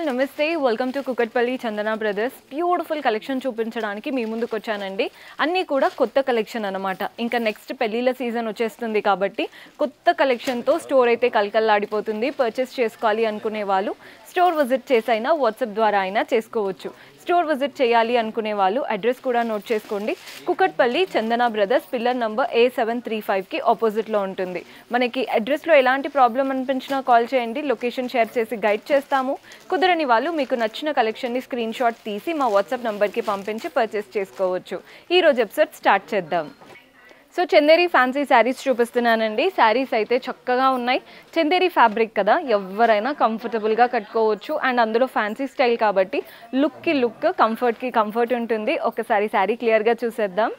నమస్తే welcome to Kukatpally Chandana brothers beautiful collection చూపించడానికి మీ ముందుకు వచ్చానండి అన్నీ కూడా కొత్త కలెక్షన్ అన్నమాట ఇంకా నెక్స్ట్ పెళ్లిల సీజన్ వచ్చేస్తుంది కాబట్టి కొత్త కలెక్షన్ తో స్టోర్ అయితే కలకల్లాడిపోతుంది పర్చేస్ చేసుకోవాలి అనుకునే వాళ్ళు స్టోర్ విజిట్ చేసైనా వాట్సాప్ ద్వారా అయినా చేసుకోవచ్చు స్టోర్ విజిట్ చేయాలి అనుకునే వాళ్ళు అడ్రస్ కూడా నోట్ చేసుకోండి కుకట్పల్లి చందన బ్రదర్స్ పిల్లర్ నంబర్ A735 కి ఆపోజిట్ లో ఉంటుంది మనకి అడ్రస్ లో ఎలాంటి ప్రాబ్లం అనిపించినా కాల్ చేయండి లొకేషన్ షేర్ చేసి గైడ్ చేస్తాము కుదరని వాళ్ళు మీకు నచ్చిన కలెక్షన్ ని స్క్రీన్ షాట్ తీసి మా వాట్సాప్ నంబర్ కి పంపించి పర్చేస్ చేసుకోవచ్చు ఈ రోజు ఎపిసోడ్ స్టార్ట్ చేద్దాం సో చందేరి ఫ్యాన్సీ శారీస్ చూపిస్తున్నానండి శారీస్ అయితే చక్కగా ఉన్నాయి చందేరి ఫ్యాబ్రిక్ కదా ఎవరైనా కంఫర్టబుల్గా కట్టుకోవచ్చు అండ్ అందులో ఫ్యాన్సీ స్టైల్ కాబట్టి లుక్కి లుక్ కంఫర్ట్కి కంఫర్ట్ ఉంటుంది ఒకసారి శారీ క్లియర్గా చూసేద్దాం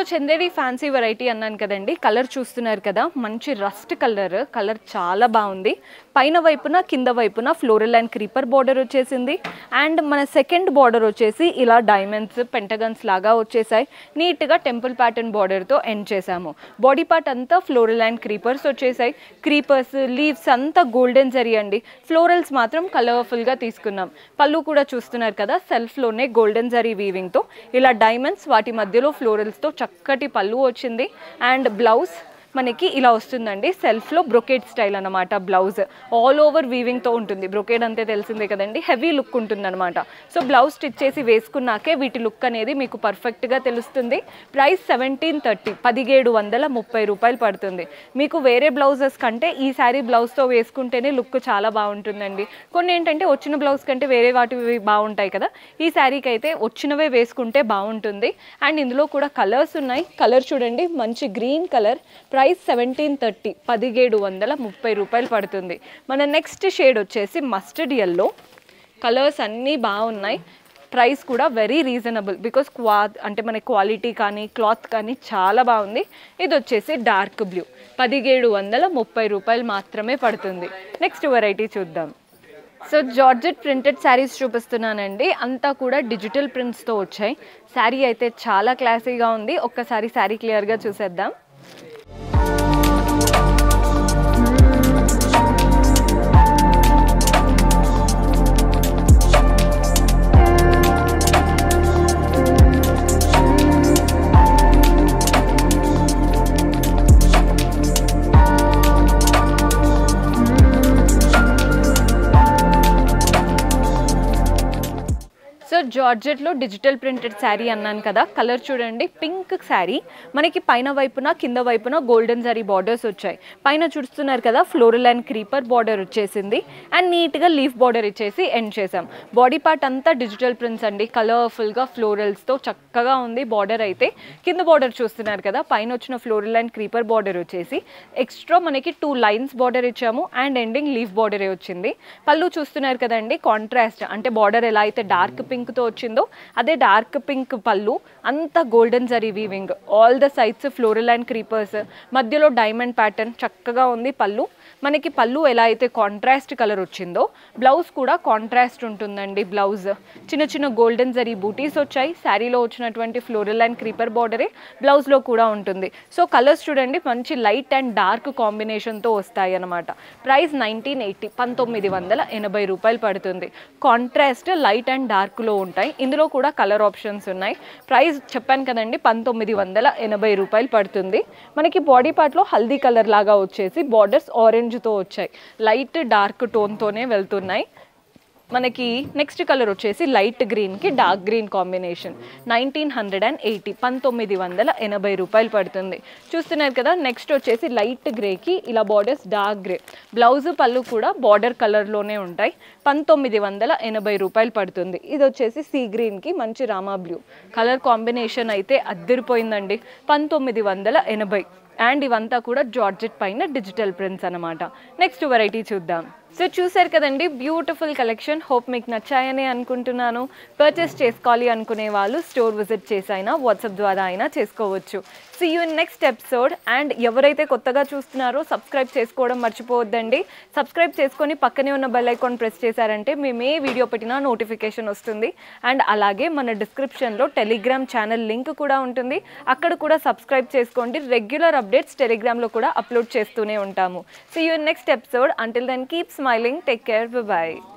చందేరి ఫ్యాన్సీ వెరైటీ అన్నాను కదండి కలర్ చూస్తున్నారు కదా మంచి రస్ట్ కలర్ చాలా బాగుంది పైన వైపున కింద వైపున ఫ్లోరల్ అండ్ క్రీపర్ బార్డర్ వచ్చేసింది అండ్ మన సెకండ్ బార్డర్ వచ్చేసి ఇలా డైమండ్స్ పెంటగన్స్ లాగా వచ్చేసాయి నీట్గా టెంపుల్ ప్యాటర్న్ బార్డర్తో ఎండ్ చేసాము బాడీ పార్ట్ అంతా ఫ్లోరల్ అండ్ క్రీపర్స్ వచ్చేసాయి క్రీపర్స్ లీవ్స్ అంతా గోల్డెన్ జరీ అండి ఫ్లోరల్స్ మాత్రం కలర్ఫుల్గా తీసుకున్నాం పళ్ళు కూడా చూస్తున్నారు కదా సెల్ఫ్లోనే గోల్డెన్ జరీ వీవింగ్తో ఇలా డైమండ్స్ వాటి మధ్యలో ఫ్లోరల్స్తో చక్కటి పళ్ళు వచ్చింది అండ్ బ్లౌజ్ మనకి ఇలా వస్తుందండి సెల్ఫ్లో బ్రొకేడ్ స్టైల్ అనమాట బ్లౌజ్ ఆల్ ఓవర్ వీవింగ్తో ఉంటుంది బ్రొకేడ్ అంతే తెలిసిందే కదండి హెవీ లుక్ ఉంటుంది అనమాట సో బ్లౌజ్ స్టిచ్ చేసి వేసుకున్నాకే వీటి లుక్ అనేది మీకు పర్ఫెక్ట్గా తెలుస్తుంది ప్రైస్ 1730 రూపాయలు పడుతుంది మీకు వేరే బ్లౌజెస్ కంటే ఈ శారీ బ్లౌజ్తో వేసుకుంటేనే లుక్ చాలా బాగుంటుందండి కొన్ని ఏంటంటే వచ్చిన బ్లౌజ్ కంటే వేరే వాటివి బాగుంటాయి కదా ఈ శారీకి అయితే వచ్చినవే వేసుకుంటే బాగుంటుంది అండ్ ఇందులో కూడా కలర్స్ ఉన్నాయి కలర్ చూడండి మంచి గ్రీన్ కలర్ ప్రైస్ 1730 రూపాయలు పడుతుంది మన నెక్స్ట్ షేడ్ వచ్చేసి మస్టర్డ్ ఎల్లో కలర్స్ అన్నీ బాగున్నాయి ప్రైస్ కూడా వెరీ రీజనబుల్ బికాస్ అంటే మన క్వాలిటీ కానీ క్లాత్ కానీ చాలా బాగుంది ఇది వచ్చేసి డార్క్ బ్లూ 1730 రూపాయలు మాత్రమే పడుతుంది నెక్స్ట్ వెరైటీ చూద్దాం సో జార్జెట్ ప్రింటెడ్ శారీస్ చూపిస్తున్నానండి అంతా కూడా డిజిటల్ ప్రింట్స్తో వచ్చాయి శారీ అయితే చాలా క్లాసీగా ఉంది ఒక్కసారి శారీ క్లియర్గా చూసేద్దాం సో జార్జెట్లో డిజిటల్ ప్రింటెడ్ శారీ అన్నాను కదా కలర్ చూడండి పింక్ శారీ మనకి పైన వైపున కింద వైపున గోల్డెన్ జరీ బార్డర్స్ వచ్చాయి పైన చూస్తున్నారు కదా ఫ్లోరల్ అండ్ క్రీపర్ బార్డర్ వచ్చేసింది అండ్ నీట్గా లీఫ్ బార్డర్ ఇచ్చేసి ఎండ్ చేసాం బాడీ పార్ట్ అంతా డిజిటల్ ప్రింట్స్ అండి కలర్ఫుల్గా ఫ్లోరల్స్తో చక్కగా ఉంది బార్డర్ అయితే కింద బార్డర్ చూస్తున్నారు కదా పైన వచ్చిన ఫ్లోరల్ అండ్ క్రీపర్ బార్డర్ వచ్చేసి ఎక్స్ట్రా మనకి 2 లైన్స్ బార్డర్ ఇచ్చాము అండ్ ఎండింగ్ లీఫ్ బార్డరే వచ్చింది పళ్ళు చూస్తున్నారు కదండి కాంట్రాస్ట్ అంటే బార్డర్ ఎలా అయితే డార్క్ పింక్తో వచ్చిందో అదే డార్క్ పింక్ పళ్ళు అంతా golden zari weaving all the sides floral and creepers మధ్యలో డైమండ్ ప్యాటర్న్ చక్కగా ఉంది పళ్ళు మనకి పళ్ళు ఎలా అయితే కాంట్రాస్ట్ కలర్ వచ్చిందో బ్లౌజ్ కూడా కాంట్రాస్ట్ ఉంటుందండి బ్లౌజ్ చిన్న చిన్న గోల్డెన్ జరీ బూటీస్ వచ్చాయి శారీలో వచ్చినటువంటి ఫ్లోరల్ అండ్ క్రీపర్ బార్డరే బ్లౌజ్లో కూడా ఉంటుంది సో కలర్స్ చూడండి మంచి లైట్ అండ్ డార్క్ కాంబినేషన్తో వస్తాయి అన్నమాట ప్రైస్ 1980 రూపాయలు పడుతుంది కాంట్రాస్ట్ లైట్ అండ్ డార్క్లో ఉంటాయి ఇందులో కూడా కలర్ ఆప్షన్స్ ఉన్నాయి ప్రైస్ చెప్పాను కదండి 1980 రూపాయలు పడుతుంది మనకి బాడీ పార్ట్లో హల్దీ కలర్ లాగా వచ్చేసి బార్డర్స్ ఆరెంజ్తో వచ్చాయి లైట్ డార్క్ టోన్తోనే వెళ్తున్నాయి మనకి నెక్స్ట్ కలర్ వచ్చేసి లైట్ గ్రీన్కి డార్క్ గ్రీన్ కాంబినేషన్ 1980 1980 రూపాయలు పడుతుంది. చూస్తున్నారు కదా. నెక్స్ట్ వచ్చేసి లైట్ గ్రేకి ఇలా బార్డర్స్ డార్క్ గ్రే, బ్లౌజ్ పళ్ళు కూడా బార్డర్ కలర్లోనే ఉంటాయి. 1980 రూపాయలు పడుతుంది. ఇది వచ్చేసి సీ గ్రీన్కి మంచి రామా బ్లూ కలర్ కాంబినేషన్ అయితే అద్దరిపోయిందండి. 1980. అండ్ ఇవంతా కూడా జార్జెట్ పైన డిజిటల్ ప్రింట్స్ అనమాట. నెక్స్ట్ వెరైటీ చూద్దాం. సో చూసారు కదండి, బ్యూటిఫుల్ కలెక్షన్. హోప్ మీకు నచ్చాయని అనుకుంటున్నాను. పర్చేస్ చేసుకోవాలి అనుకునే వాళ్ళు స్టోర్ విజిట్ చేసి అయినా వాట్సాప్ ద్వారా అయినా చేసుకోవచ్చు. See you in next episode. అండ్ ఎవరైతే కొత్తగా చూస్తున్నారో సబ్స్క్రైబ్ చేసుకోవడం మర్చిపోవద్దండి. సబ్స్క్రైబ్ చేసుకొని పక్కనే ఉన్న బెల్ ఐకాన్ ప్రెస్ చేశారంటే మేము ఏ వీడియో పెట్టినా నోటిఫికేషన్ వస్తుంది. అండ్ అలాగే మన డిస్క్రిప్షన్లో టెలిగ్రామ్ ఛానల్ లింక్ కూడా ఉంటుంది. అక్కడ కూడా సబ్స్క్రైబ్ చేసుకోండి. రెగ్యులర్ అప్డేట్స్ టెలిగ్రామ్లో కూడా అప్లోడ్ చేస్తూనే ఉంటాము. See you in next episode. Until then keep smiling. Take care. Bye bye.